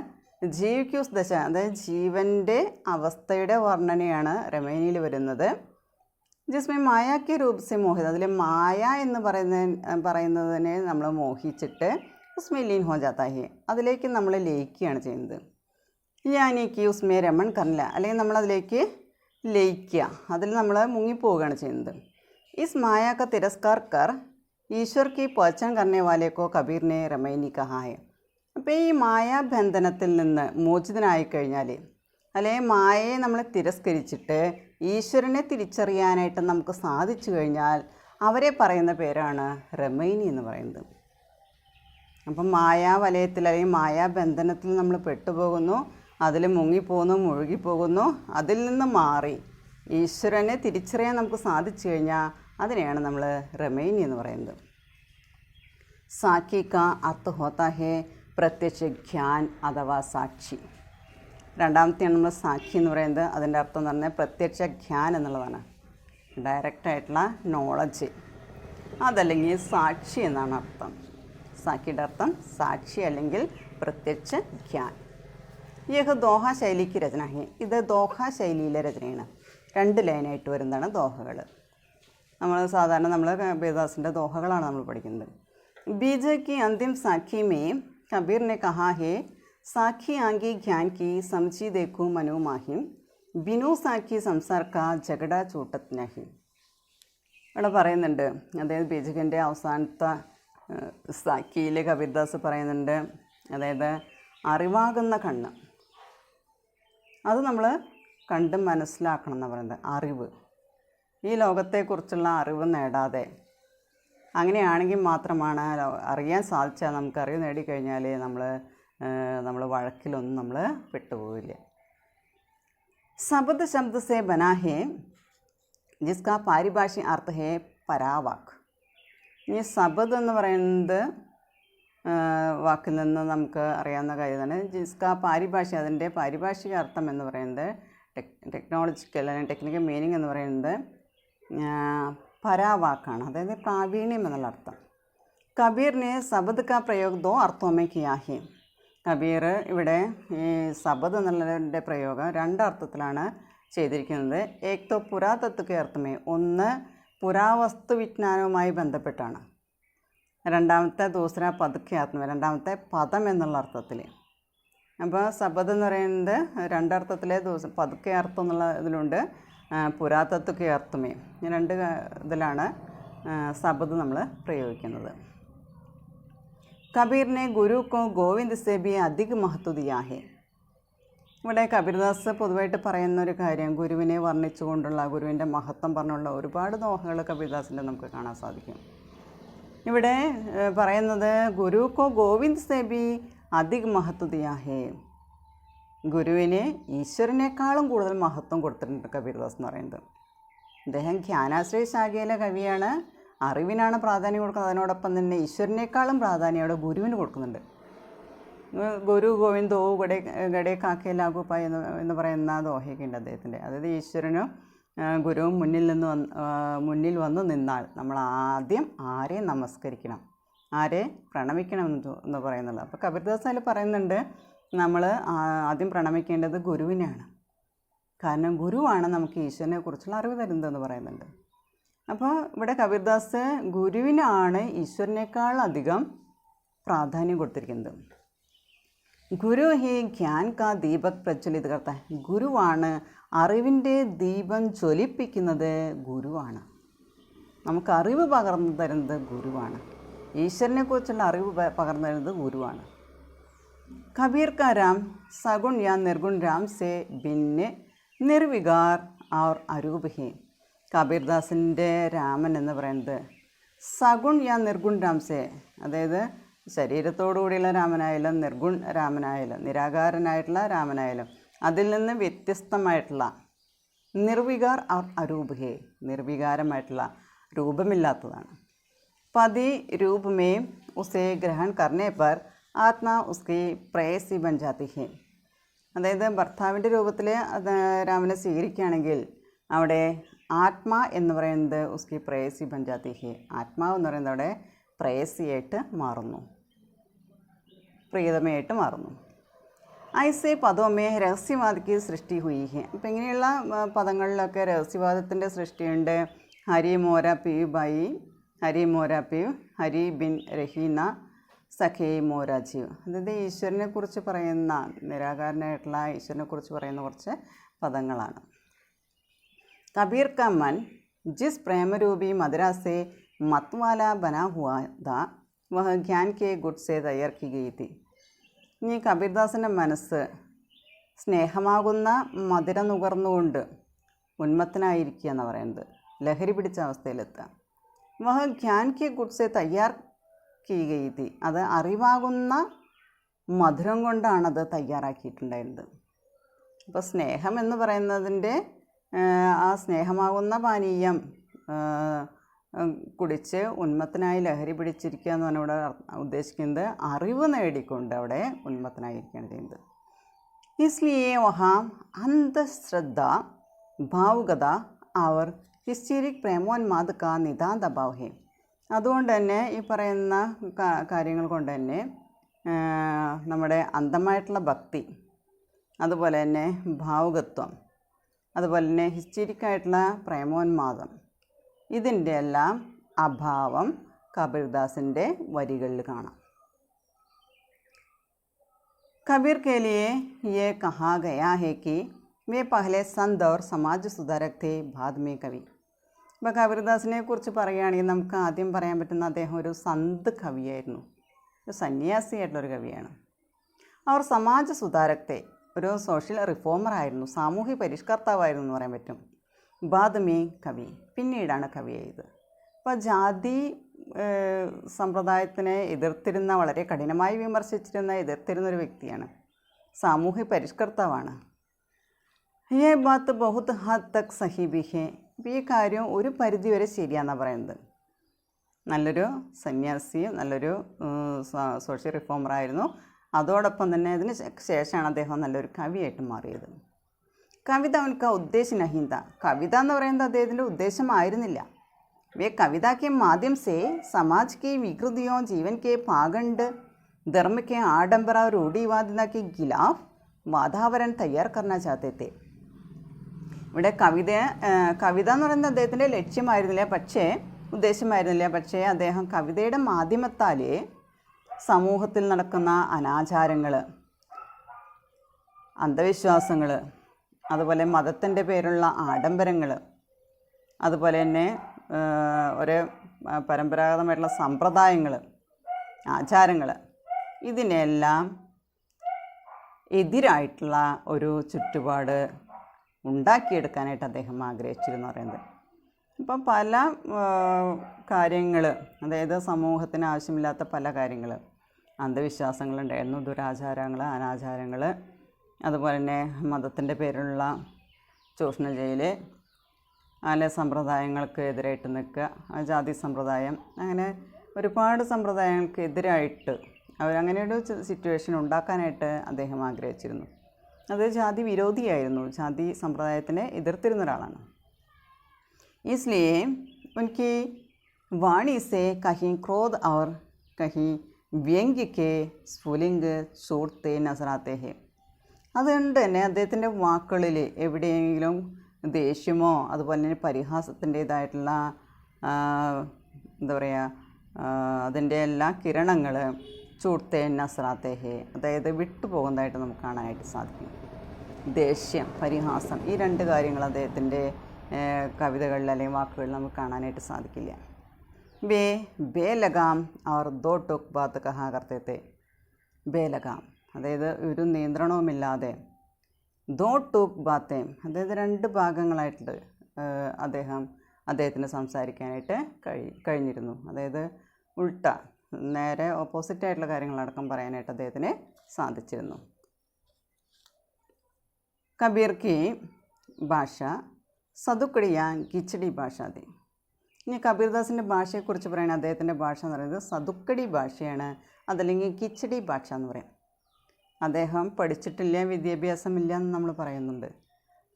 ജീവിക്ക് ഉസ് ദശ, അതായത് ജീവൻ്റെ അവസ്ഥയുടെ വർണ്ണനയാണ് റമൈനിയിൽ വരുന്നത്. ജിസ്മേ മായാക്കി രൂപസെ മോഹിത, അതിൽ മായ എന്ന് പറയുന്നതിനെ നമ്മൾ മോഹിച്ചിട്ട് ഉസ്മേ ലീൻ ഹോ ജാത്താ ഹെ, അതിലേക്ക് നമ്മൾ ലയിക്കുകയാണ് ചെയ്യുന്നത്. യാനിക്ക് ഉസ്മേ രമൺ കറില്ല, അല്ലെങ്കിൽ നമ്മളതിലേക്ക് ലയിക്കുക, അതിൽ നമ്മൾ മുങ്ങിപ്പോവുകയാണ് ചെയ്യുന്നത്. ഇസ് മായാ ക തിരസ്കാർ കർ ഈശ്വർ की पहचान करने वाले को कबीर ने रमैनी कहा है. അപ്പോൾ ഈ മായാബന്ധനത്തിൽ നിന്ന് മോചിതനായി കഴിഞ്ഞാൽ, അല്ലെങ്കിൽ മായയെ നമ്മൾ തിരസ്കരിച്ചിട്ട് ഈശ്വരനെ തിരിച്ചറിയാനായിട്ട് നമുക്ക് സാധിച്ചു കഴിഞ്ഞാൽ അവരെ പറയുന്ന പേരാണ് റമൈനി എന്ന് പറയുന്നത്. അപ്പം മായാവലയത്തിൽ അല്ലെങ്കിൽ മായാബന്ധനത്തിൽ നമ്മൾ പെട്ടുപോകുന്നു, അതിൽ മുങ്ങിപ്പോകുന്നു, മുഴുകിപ്പോകുന്നു. അതിൽ നിന്ന് മാറി ഈശ്വരനെ തിരിച്ചറിയാൻ നമുക്ക് സാധിച്ചു കഴിഞ്ഞാൽ അതിനെയാണ് നമ്മൾ റമൈനി എന്ന് പറയുന്നത്. സാക്ഷി കാ അർത്ഥ ഹോത്താ ഹേ പ്രത്യക്ഷ ജ്ഞാൻ അഥവാ സാക്ഷി. രണ്ടാമത്തെയാണ് നമ്മൾ സാക്ഷി എന്ന് പറയുന്നത്. അതിൻ്റെ അർത്ഥം എന്ന് പറഞ്ഞാൽ പ്രത്യക്ഷ ജ്ഞാൻ എന്നുള്ളതാണ്, ഡയറക്റ്റായിട്ടുള്ള നോളജ്. അതല്ലെങ്കിൽ സാക്ഷി എന്നാണ് അർത്ഥം. സാക്ഷിയുടെ അർത്ഥം സാക്ഷി അല്ലെങ്കിൽ പ്രത്യക്ഷ ജ്ഞാൻ. യഹ് ദോഹ ശൈലിക്ക് രചന ഹേ, ഇത് ദോഹ ശൈലിയിലെ രചനയാണ്. 2 ലൈനായിട്ട് വരുന്നതാണ് ദോഹകൾ. നമ്മൾ സാധാരണ കബീർദാസിൻ്റെ ദോഹകളാണ് നമ്മൾ പഠിക്കുന്നത്. बीज की अंतिम साखी में कबीर ने कहा है, साखी आंगी ज्ञान की समझी देखो मनो माहिम, बिनु साखी संसार का झगड़ा चूटत नहीं. ഇവിടെ പറയുന്നുണ്ട്, അതായത് ബീജകിൻ്റെ അവസാനത്തെ സാക്കിയിൽ കബീർദാസ് പറയുന്നുണ്ട്, അതായത് അറിവാകുന്ന കണ്ണ് അത് നമ്മൾ കണ്ട് മനസ്സിലാക്കണം എന്ന് പറയുന്നത്. അറിവ്, ഈ ലോകത്തെക്കുറിച്ചുള്ള അറിവ് നേടാതെ, അങ്ങനെയാണെങ്കിൽ മാത്രമാണ് അറിയാൻ സാധിച്ചാൽ, നമുക്ക് അറിവ് നേടിക്കഴിഞ്ഞാൽ നമ്മൾ വഴക്കിലൊന്നും നമ്മൾ പെട്ടുപോവില്ല. ശബ്ദ ശബ്ദ സേ ബനാ ഹേ ജിസ്കാ പാരിഭാഷി അർത്ഥ ഹേ പരാവാക്ക്. ഈ ശബ്ദ് എന്ന് പറയുന്നത് വാക്കിൽ നിന്ന് നമുക്ക് അറിയാവുന്ന കാര്യമാണ്. ജിസ്കാ പാരിഭാഷ, അതിൻ്റെ പാരിഭാഷിക അർത്ഥം എന്ന് പറയുന്നത് ടെക്നോളജിക്കൽ അല്ലെങ്കിൽ ടെക്നിക്കൽ മീനിങ് എന്ന് പറയുന്നത് പരാവാക്കാണ്, അതായത് പ്രാവീണ്യം എന്നുള്ള അർത്ഥം. കബീറിനെ ശബ്ദ കാ പ്രयोग 2 അർത്ഥോं में किया है. കബീർ ഇവിടെ ഈ ശബ്ദ് എന്നുള്ളതിൻ്റെ പ്രയോഗം 2 അർത്ഥത്തിലാണ് ചെയ്തിരിക്കുന്നത്. ഏക് തോ പുരാതത്വ അർത്ഥമേ, ഒന്ന് പുരാവസ്തു വിജ്ഞാനവുമായി ബന്ധപ്പെട്ടാണ്. രണ്ടാമത്തെ ദൂസര പതുക്കെ ആത്മ, രണ്ടാമത്തെ പദം എന്നുള്ള അർത്ഥത്തിൽ. അപ്പോൾ ശബ്ദ് എന്ന് പറയുന്നത് 2 അർത്ഥത്തിലെ പതുക്കെ അർത്ഥം എന്നുള്ള ഇതിലുണ്ട്, പുരാതത്വ അർത്ഥമേ, 2 ഇതിലാണ് ശബ്ദ് നമ്മൾ പ്രയോഗിക്കുന്നത്. കബീറിനെ ഗുരു കോ ഗോവിന്ദ് സേ ബി അധിക മഹത്വ ദിയാ ഹേ. ഇവിടെ കബീർദാസ് പൊതുവായിട്ട് പറയുന്നൊരു കാര്യം, ഗുരുവിനെ വർണ്ണിച്ചുകൊണ്ടുള്ള, ഗുരുവിൻ്റെ മഹത്വം പറഞ്ഞുള്ള ഒരുപാട് ദോഹകൾ കബീർദാസിൻ്റെ നമുക്ക് കാണാൻ സാധിക്കും. ഇവിടെ പറയുന്നത് ഗുരു കോ ഗോവിന്ദ് സേ ബി അധിക മഹത്വ ദിയാ ഹേ, ഗുരുവിന് ഈശ്വരനേക്കാളും കൂടുതൽ മഹത്വം കൊടുത്തിട്ടുണ്ട് കബീർദാസ് എന്ന് പറയുന്നത്. അദ്ദേഹം ജ്ഞാനാശ്രയ ശാഖയിലെ കവിയാണ്, അറിവിനാണ് പ്രാധാന്യം കൊടുക്കുന്നത്. അതിനോടൊപ്പം തന്നെ ഈശ്വരനേക്കാളും പ്രാധാന്യം അവിടെ ഗുരുവിന് കൊടുക്കുന്നുണ്ട്. ഗുരു ഗോവിന്ദോ ഗഡേ കാക്കേ ലാഗുപ്പായ എന്ന് പറയുന്ന ദോഹയൊക്കെ ഉണ്ട് അദ്ദേഹത്തിൻ്റെ. അതായത് ഈശ്വരനും ഗുരുവും മുന്നിൽ വന്ന് നിന്നാൽ നമ്മൾ ആദ്യം ആരെ നമസ്കരിക്കണം, ആരെ പ്രണമിക്കണം എന്ന് പറയുന്നുള്ളത്. അപ്പോൾ കബീർദാസ് അതിൽ പറയുന്നുണ്ട്, നമ്മൾ ആദ്യം പ്രണമിക്കേണ്ടത് ഗുരുവിനെയാണ്. കാരണം ഗുരുവാണ് നമുക്ക് ഈശ്വരനെ കുറിച്ചുള്ള അറിവ് തരുന്നതെന്ന് പറയുന്നുണ്ട്. അപ്പോൾ ഇവിടെ കബീർദാസ് ഗുരുവിനാണ് ഈശ്വരനേക്കാൾ അധികം പ്രാധാന്യം കൊടുത്തിരിക്കുന്നത്. ഗുരു ഹി ജ്ഞാൻ കാ ദീപക് പ്രജ്വലിത് കർത്ത, ഗുരുവാണ് അറിവിൻ്റെ ദീപം ജ്വലിപ്പിക്കുന്നത്, ഗുരുവാണ് നമുക്ക് അറിവ് പകർന്നു തരുന്നത്, ഗുരുവാണ് ഈശ്വരനെക്കുറിച്ചുള്ള അറിവ് പകർന്നു തരുന്നത് ഗുരുവാണ്. കബീർ കാ രാം സഗുൺ യാ നിർഗുൺ രാം സേ ഭിന്ന നിർവികാർ और അരൂപ് ഹി. കബീർദാസിൻ്റെ രാമൻ എന്ന് പറയുന്നത് സഗുൺ യാ നിർഗുൺ രാം സേ, അതായത് ശരീരത്തോടുകൂടിയുള്ള രാമനായാലും നിർഗുൺ രാമനായാലും നിരാകാരനായിട്ടുള്ള രാമനായാലും അതിൽ നിന്ന് വ്യത്യസ്തമായിട്ടുള്ള നിർവികാർ അരൂപഹേ, നിർവികാരമായിട്ടുള്ള രൂപമില്ലാത്തതാണ്. പതി രൂപമേ ഉസേ ഗ്രഹൺ കർണേ പർ ആത്മാ ഉസ്കി പ്രേയസി ബൻ ജാതി ഹേ. അതായത് ഭർത്താവിൻ്റെ രൂപത്തിൽ രാമനെ സ്വീകരിക്കുകയാണെങ്കിൽ അവിടെ ആത്മാ എന്ന് പറയുന്നത് ഉസ്കി പ്രേയസി ബൻ ജാതി ഹേ, ആത്മാവ് എന്ന് പറയുന്നത് അവിടെ പ്രേയസിയായിട്ട് മാറുന്നു, പ്രിയതമയായിട്ട് മാറുന്നു. ഐസേ പദമേ രഹസ്യവാദിക്ക് സൃഷ്ടി ഹുയി ഹെ. അപ്പം ഇങ്ങനെയുള്ള പദങ്ങളിലൊക്കെ രഹസ്യവാദത്തിൻ്റെ സൃഷ്ടിയുണ്ട്. ഹരി മോര പിയു ബായി, ഹരി മോര പിയു, ഹരി ബിൻ രഹീന സഖേ മോര ജീവ്. അതായത് ഈശ്വരനെ കുറിച്ച് പറയുന്ന, നിരാകാരനായിട്ടുള്ള ഈശ്വരനെ കുറിച്ച് പറയുന്ന കുറച്ച് പദങ്ങളാണ്. കബീർ का मन जिस प्रेमरूपी मदिरा से मतवाला बना हुआ था वह ज्ञान के गुट से तैयार की गई थी. ഇനി കബീർദാസിൻ്റെ മനസ്സ് സ്നേഹമാകുന്ന മധുര നുകർന്നുകൊണ്ട് ഉന്മത്തനായിരിക്കുക എന്ന് പറയുന്നത്, ലഹരി പിടിച്ച അവസ്ഥയിലെത്തുക. വഹ ജ്ഞാൻ കെ ഗുഡ് സെ തയ്യാർ കീ ഗയി തി, അത് അറിവാകുന്ന മധുരം കൊണ്ടാണത് തയ്യാറാക്കിയിട്ടുണ്ടായിരുന്നത്. അപ്പോൾ സ്നേഹം എന്ന് പറയുന്നതിൻ്റെ ആ സ്നേഹമാകുന്ന പാനീയം കുടിച്ച് ഉന്മത്തനായി ലഹരി പിടിച്ചിരിക്കുക എന്ന് പറഞ്ഞാൽ ഇവിടെ ഉദ്ദേശിക്കുന്നത് അറിവ് നേടിക്കൊണ്ട് അവിടെ ഉന്മത്തനായിരിക്കുകയാണ് ചെയ്യുന്നത്. ഇസ്ലിയെ വഹാം അന്ധശ്രദ്ധ ഭാവുകത അവർ ഹിസ്റ്റീരിക് പ്രേമോന്മാദ് കാ നിതാന്ത ഭാവ് ഹേ. അതുകൊണ്ട് തന്നെ ഈ പറയുന്ന കാര്യങ്ങൾ കൊണ്ട് തന്നെ നമ്മുടെ അന്ധമായിട്ടുള്ള ഭക്തി, അതുപോലെ തന്നെ ഭാവുകത്വം, അതുപോലെ തന്നെ ഹിസ്റ്റീരിക്കായിട്ടുള്ള പ്രേമോന്മാദം, ഇതിൻ്റെ എല്ലാം അഭാവം കബീർദാസിൻ്റെ വരികളിൽ കാണാം. कबीर के लिए ये कहा गया है कि वे पहले संत और समाज सुधारक थे, बाद में कवि. ഇപ്പോൾ കബീർദാസിനെ കുറിച്ച് പറയുകയാണെങ്കിൽ നമുക്ക് ആദ്യം പറയാൻ പറ്റുന്ന അദ്ദേഹം ഒരു സന്ത് കവിയായിരുന്നു, ഒരു സന്യാസിയായിട്ടുള്ളൊരു കവിയാണ്. അവർ സമാജ സുധാരകത്തെ, ഒരു സോഷ്യൽ റിഫോമറായിരുന്നു, സാമൂഹ്യ പരിഷ്കർത്താവായിരുന്നു എന്ന് പറയാൻ പറ്റും. ബാദ്മേ കവി, പിന്നീടാണ് കവിയായത്. അപ്പോൾ ജാതി സമ്പ്രദായത്തിനെ എതിർത്തിരുന്ന, വളരെ കഠിനമായി വിമർശിച്ചിരുന്ന, എതിർത്തിരുന്നൊരു വ്യക്തിയാണ്, സാമൂഹ്യ പരിഷ്കർത്താവാണ്. യേ ബാത്ത് ബഹുത് ഹദ് തക് സഹി ബി ഹേ. അപ്പോൾ ഈ കാര്യം ഒരു പരിധിവരെ ശരിയാണെന്നാണ് പറയുന്നത്. നല്ലൊരു സന്യാസിയും നല്ലൊരു സോഷ്യൽ റിഫോമറായിരുന്നു. അതോടൊപ്പം തന്നെ അതിന് ശേഷമാണ് അദ്ദേഹം നല്ലൊരു കവിയായിട്ട് മാറിയത്. കവിത അവനക്ക് ഉദ്ദേശം നഹീന്ത, കവിത എന്ന് പറയുന്നത് അദ്ദേഹത്തിൻ്റെ ഉദ്ദേശമായിരുന്നില്ല. वे कविता के माध्यम से समाज की विकृतियों, जीवन के पाखंड, धर्म के आडंबर और रूढ़िवादिता के खिलाफ वातावरण तैयार करना चाहते थे. ഇവിടെ കവിത എന്ന് പറയുന്നത് അദ്ദേഹത്തിൻ്റെ ലക്ഷ്യമായിരുന്നില്ല, ഉദ്ദേശമായിരുന്നില്ല. പക്ഷേ അദ്ദേഹം കവിതയുടെ മാധ്യമത്താൽ സമൂഹത്തിൽ നടക്കുന്ന അനാചാരങ്ങൾ, അന്ധവിശ്വാസങ്ങൾ, അതുപോലെ മതത്തിൻ്റെ പേരുള്ള ആഡംബരങ്ങൾ, അതുപോലെ തന്നെ ഒരു പരമ്പരാഗതമായിട്ടുള്ള സമ്പ്രദായങ്ങൾ, ആചാരങ്ങൾ, ഇതിനെല്ലാം എതിരായിട്ടുള്ള ഒരു ചുറ്റുപാട് ഉണ്ടാക്കിയെടുക്കാനായിട്ട് അദ്ദേഹം ആഗ്രഹിച്ചിരുന്നു പറയുന്നത്. ഇപ്പം പല കാര്യങ്ങൾ, അതായത് സമൂഹത്തിന് ആവശ്യമില്ലാത്ത പല കാര്യങ്ങൾ, അന്ധവിശ്വാസങ്ങളുണ്ടായിരുന്നു, ദുരാചാരങ്ങൾ, അനാചാരങ്ങൾ, അതുപോലെ തന്നെ മതത്തിൻ്റെ പേരിലുള്ള ചൂഷണം ചെയ്യൽ, അല്ലെ സമ്പ്രദായങ്ങൾക്ക് എതിരായിട്ട് നിൽക്കുക, ജാതി സമ്പ്രദായം, അങ്ങനെ ഒരുപാട് സമ്പ്രദായങ്ങൾക്ക് എതിരായിട്ട് അങ്ങനെയൊരു സിറ്റുവേഷൻ ഉണ്ടാക്കാനായിട്ട് അദ്ദേഹം ആഗ്രഹിച്ചിരുന്നു. അത് ജാതി വിരോധിയായിരുന്നു, ജാതി സമ്പ്രദായത്തിനെ എതിർത്തിരുന്ന ഒരാളാണ്. इसलिए उनकी वाणी से कहीं क्रोध और कहीं व्यंग्य के स्फुलिंग छूटते नजर आते हैं. അതുകൊണ്ട് തന്നെ അദ്ദേഹത്തിൻ്റെ വാക്കുകളിൽ എവിടെയെങ്കിലും ദേഷ്യമോ അതുപോലെ തന്നെ പരിഹാസത്തിൻ്റേതായിട്ടുള്ള എന്താ പറയുക, അതിൻ്റെ എല്ലാ കിരണങ്ങൾ ചൂട്ടേ നസ്രാത്തേഹേ, അതായത് വിട്ടുപോകുന്നതായിട്ട് നമുക്ക് കാണാനായിട്ട് സാധിക്കും. ദേഷ്യം, പരിഹാസം, ഈ രണ്ട് കാര്യങ്ങൾ അദ്ദേഹത്തിൻ്റെ കവിതകളിൽ അല്ലെങ്കിൽ വാക്കുകളിൽ നമുക്ക് കാണാനായിട്ട് സാധിക്കില്ല. ബേലഗാം അവർ ദോ ടോക്ക് ബാത്ത് കഹാ കർത്തേത്തെ. ബേലഗാം, അതായത് ഒരു നിയന്ത്രണവുമില്ലാതെ, ദോ ടോക്ക് ബാത്തേം, അതായത് രണ്ട് ഭാഗങ്ങളായിട്ട് അദ്ദേഹത്തിന് സംസാരിക്കാനായിട്ട് കഴിഞ്ഞിരുന്നു. അതായത് ഉൾട്ട, നേരെ ഓപ്പോസിറ്റായിട്ടുള്ള കാര്യങ്ങളടക്കം പറയാനായിട്ട് അദ്ദേഹത്തിന് സാധിച്ചിരുന്നു. കബീർ കി ഭാഷ സതുക്കടി യാ കിച്ചടി ഭാഷ തി. ഇനി കബീർദാസിൻ്റെ ഭാഷയെക്കുറിച്ച് പറയുന്നത് അദ്ദേഹത്തിൻ്റെ ഭാഷ എന്ന് പറയുന്നത് സതുക്കടി ഭാഷയാണ്, അതല്ലെങ്കിൽ കിച്ചടി ഭാഷ എന്ന് പറയും. അദ്ദേഹം പഠിച്ചിട്ടില്ല, വിദ്യാഭ്യാസമില്ല എന്ന് നമ്മൾ പറയുന്നുണ്ട്.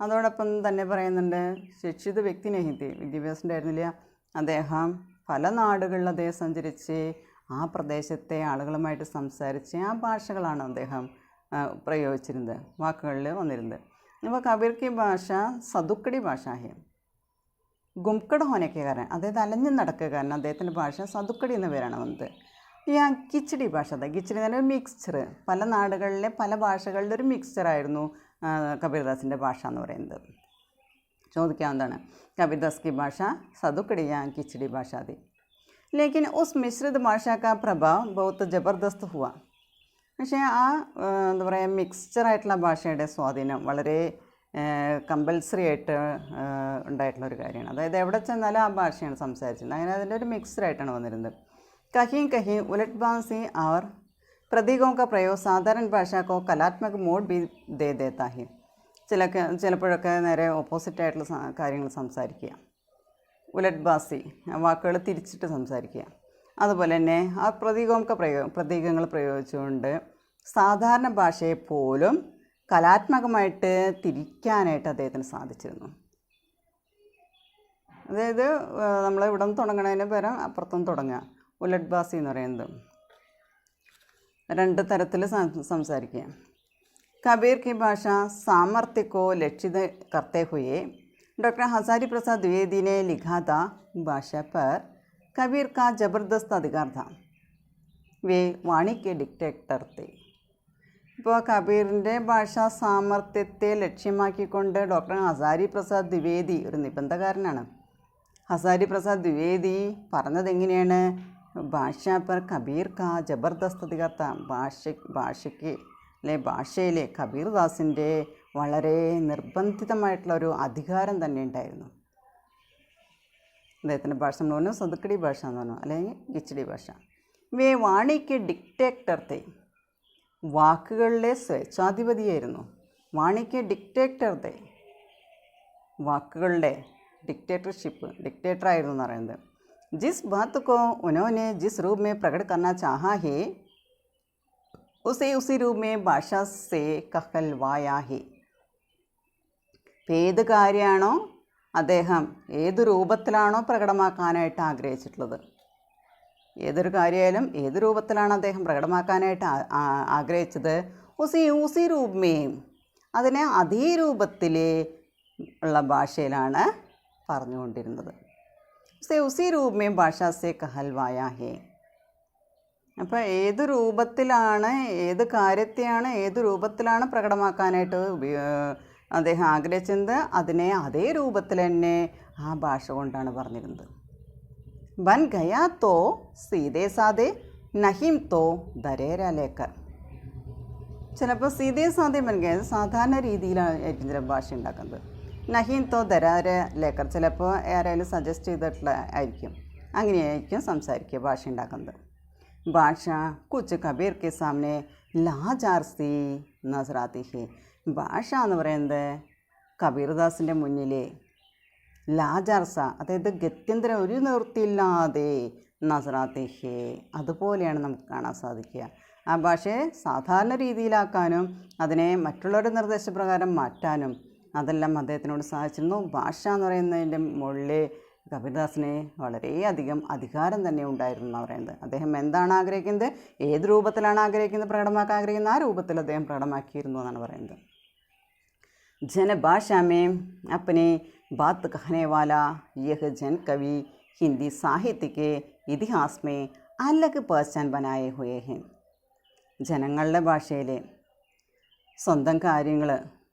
അതോടൊപ്പം തന്നെ പറയുന്നുണ്ട് ശിക്ഷിത വ്യക്തി നഹിത്തി, വിദ്യാഭ്യാസം ഉണ്ടായിരുന്നില്ല. അദ്ദേഹം പല നാടുകളിൽ അദ്ദേഹം സഞ്ചരിച്ച് ആ പ്രദേശത്തെ ആളുകളുമായിട്ട് സംസാരിച്ച് ആ ഭാഷകളാണ് അദ്ദേഹം പ്രയോഗിച്ചിരുന്നത്, വാക്കുകളിൽ വന്നിരുന്നത്. അപ്പോൾ കബീർ കി ഭാഷ സതുക്കടി ഭാഷ ഹെ. ഗുംക്കട് ഹോനയ്ക്ക് കാരണം, അതായത് അലഞ്ഞു നടക്കുക കാരണം അദ്ദേഹത്തിൻ്റെ ഭാഷ സതുക്കടി എന്ന പേരാണ് വന്നത്. ഈ കിച്ചടി ഭാഷ, കിച്ചടി എന്ന് പറഞ്ഞാൽ മിക്സ്ചർ, പല നാടുകളിലെ പല ഭാഷകളുടെ ഒരു മിക്സ്ചറായിരുന്നു കബീർദാസിൻ്റെ ഭാഷ എന്ന് പറയുന്നത്. ചോദിക്കാവുന്നതാണ്. കബീർദാസ് കി ഭാഷ സതുക്കടി യാ കിച്ചടി ഭാഷ തി. ലേക്കിൻ ഉസ് മിശ്രിത ഭാഷ കാ പ്രഭാവ് ബഹുത്ത് ജബർദസ്ത് ഹുവ. പക്ഷേ ആ എന്താ പറയുക മിക്സ്ചറായിട്ടുള്ള ഭാഷയുടെ സ്വാധീനം വളരെ കമ്പൽസറി ആയിട്ട് ഉണ്ടായിട്ടുള്ളൊരു കാര്യമാണ്. അതായത് എവിടെ ചെന്നാലും ആ ഭാഷയാണ് സംസാരിച്ചിരുന്നത്. അങ്ങനെ അതിൻ്റെ ഒരു മിക്സ്ഡായിട്ടാണ് വന്നിരുന്നത്. കहीं कहीं उलटबाजी और प्रतीकों का प्रयोग साधारण भाषा को कलात्मक मोड भी दे देता है. ചിലപ്പോഴൊക്കെ നേരെ ഓപ്പോസിറ്റായിട്ടുള്ള കാര്യങ്ങൾ സംസാരിക്കുക, ഉലട്ബാസി വാക്കുകൾ തിരിച്ചിട്ട് സംസാരിക്കുക. അതുപോലെ തന്നെ ആ പ്രതീകങ്ങൾ പ്രയോഗിച്ചുകൊണ്ട് സാധാരണ ഭാഷയെ പോലും കലാത്മകമായിട്ട് തിരിക്കാനായിട്ട് അദ്ദേഹത്തിന് സാധിച്ചിരുന്നു. അതായത് നമ്മൾ ഇവിടെ നിന്ന് തുടങ്ങണതിന് പകരം അപ്പുറത്തുനിന്ന് തുടങ്ങുക. ഉലട്ബാസി എന്ന് പറയുന്നത് രണ്ട് തരത്തിൽ സംസാരിക്കുക. കബീർ की भाषा सामर्थ्य को लक्षित करते हुए डॉक्टर हजारी प्रसाद द्विवेदी ने लिखा था. भाषा पर कबीर का जबरदस्त अधिकार था. वे वाणी के डिक्टेटर थे. ഇപ്പോൾ കബീറിൻ്റെ ഭാഷാ സാമർത്ഥ്യത്തെ ലക്ഷ്യമാക്കിക്കൊണ്ട് ഡോക്ടർ ഹസാരി പ്രസാദ് ദ്വിവേദി ഒരു നിബന്ധകാരനാണ്. ഹസാരി പ്രസാദ് ദ്വിവേദി പറഞ്ഞത് എങ്ങനെയാണ്? ഭാഷ പർ കബീർ കാ ജബർദസ്ത് അധികാർ था. ഭാഷയിലെ കബീർദാസിൻ്റെ വളരെ നിർബന്ധിതമായിട്ടുള്ളൊരു അധികാരം തന്നെ ഉണ്ടായിരുന്നു. അദ്ദേഹത്തിൻ്റെ ഭാഷ എന്ന് പറഞ്ഞു സതുക്കടി ഭാഷ എന്ന് പറഞ്ഞു, അല്ലെങ്കിൽ കിച്ചടി ഭാഷ. വേ വാണിക്ക് ഡിക്റ്റേറ്റർ തെ. വാക്കുകളിലെ സ്വേച്ഛാധിപതിയായിരുന്നു. വാണിക്ക് ഡിക്റ്റേറ്റർ തെ, വാക്കുകളുടെ ഡിക്റ്റേറ്റർഷിപ്പ്, ഡിക്റ്റേറ്ററായിരുന്നു എന്ന് പറയുന്നത്. ജിസ് ബാത്ത് കോ ഉനോനെ ജിസ് रूप में प्रकट करना चाहा है उसे उसी रूप में भाषा से कहलवाया है. ഏത് കാര്യമാണോ അദ്ദേഹം ഏത് രൂപത്തിലാണോ പ്രകടമാക്കാനായിട്ട് ആഗ്രഹിച്ചിട്ടുള്ളത്, ഏതൊരു കാര്യമായാലും ഏത് രൂപത്തിലാണ് അദ്ദേഹം പ്രകടമാക്കാനായിട്ട് ആഗ്രഹിച്ചത്, ഉസി രൂപമേ, അതിനെ അതേ രൂപത്തിൽ ഉള്ള ഭാഷയിലാണ് പറഞ്ഞുകൊണ്ടിരുന്നത്. ഉസി രൂപമേ ഭാഷാ സേ കഹൽവായാ ഹേ. അപ്പോൾ ഏത് രൂപത്തിലാണ്, ഏത് കാര്യത്തെയാണ് ഏത് രൂപത്തിലാണ് പ്രകടമാക്കാനായിട്ട് അദ്ദേഹം ആഗ്രഹിച്ചത്, അതിനെ അതേ രൂപത്തിൽ തന്നെ ആ ഭാഷ കൊണ്ടാണ് പറഞ്ഞിരുന്നത്. ബൻ ഗയാ തോ സീതേ സാദേ നഹിം തോ ദരേര ലേക്കർ. ചിലപ്പോൾ സീതേ സാദേ ബൻ ഗയ, സാധാരണ രീതിയിലായിരിക്കും ചില ഭാഷ ഉണ്ടാക്കുന്നത്. നഹീം തോ ദരാര ലേക്കർ, ചിലപ്പോൾ ആരെങ്കിലും സജസ്റ്റ് ചെയ്തിട്ടുള്ള ആയിരിക്കും, അങ്ങനെയായിരിക്കും സംസാരിക്കുക, ഭാഷ ഉണ്ടാക്കുന്നത്. ഭാഷ കുച്ച് കബീർ കെ സാമനെ ലാജാർ സി നസറാത്തി ഹെ. ഭാഷ എന്ന് പറയുന്നത് കബീർദാസിൻ്റെ മുന്നിൽ ലാജാർസ, അതായത് ഗത്യന്തരം ഒരു നിവൃത്തിയില്ലാതെ നസറാത്തി ഹെ, അതുപോലെയാണ് നമുക്ക് കാണാൻ സാധിക്കുക. ആ ഭാഷയെ സാധാരണ രീതിയിലാക്കാനും അതിനെ മറ്റുള്ളവരുടെ നിർദ്ദേശപ്രകാരം മാറ്റാനും അതെല്ലാം അദ്ദേഹത്തിനോട് സാധിച്ചിരുന്നു. ഭാഷ എന്ന് പറയുന്നതിൻ്റെ മുകളിൽ കബീർദാസിന് വളരെയധികം അധികാരം തന്നെ ഉണ്ടായിരുന്നു എന്ന് പറയുന്നത്. അദ്ദേഹം എന്താണ് ആഗ്രഹിക്കുന്നത്, ഏത് രൂപത്തിലാണ് ആഗ്രഹിക്കുന്നത്, പ്രകടമാക്കാൻ ആഗ്രഹിക്കുന്നത്, ആ രൂപത്തിൽ അദ്ദേഹം പ്രകടമാക്കിയിരുന്നു എന്നാണ് പറയുന്നത്. जनभाषा में अपने बात कहने वाला यह जन कवि हिंदी साहित्य के इतिहास में अलग पहचान बनाए हुए हैं. ജനങ്ങളുടെ ഭാഷയിൽ സ്വന്തം കാര്യങ്ങൾ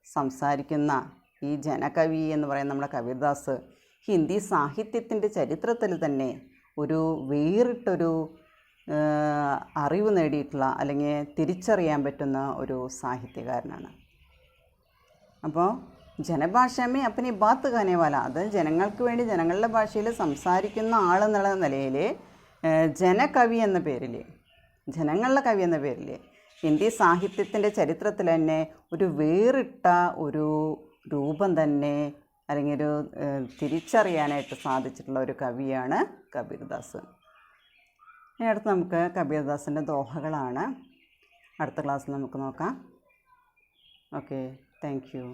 സംസാരിക്കുന്ന ഈ ജനകവി എന്ന് പറയുന്ന നമ്മുടെ കബീർദാസ് ഹിന്ദി സാഹിത്യത്തിൻ്റെ ചരിത്രത്തിൽ തന്നെ ഒരു വേറിട്ടൊരു അറിവ് നേടിയിട്ടുള്ള, അല്ലെങ്കിൽ തിരിച്ചറിയാൻ പറ്റുന്ന ഒരു സാഹിത്യകാരനാണ്. അപ്പോൾ ജനഭാഷമേ അപ്പനി ബാത്ത് കാനേവാല, അത് ജനങ്ങൾക്ക് വേണ്ടി ജനങ്ങളുടെ ഭാഷയിൽ സംസാരിക്കുന്ന ആളെന്നുള്ള നിലയിൽ ജനകവി എന്ന പേരിൽ, ജനങ്ങളുടെ കവി എന്ന പേരിൽ ഹിന്ദി സാഹിത്യത്തിൻ്റെ ചരിത്രത്തിൽ തന്നെ ഒരു വേറിട്ട ഒരു രൂപം തന്നെ അല്ലെങ്കിൽ ഒരു തിരിച്ചറിയാനായിട്ട് സാധിച്ചിട്ടുള്ള ഒരു കവിയാണ് കബീർദാസ്. ഇനി അടുത്ത് നമുക്ക് കബീർദാസിൻ്റെ ദോഹകളാണ് അടുത്ത ക്ലാസ്സിൽ നമുക്ക് നോക്കാം. Okay, thank you.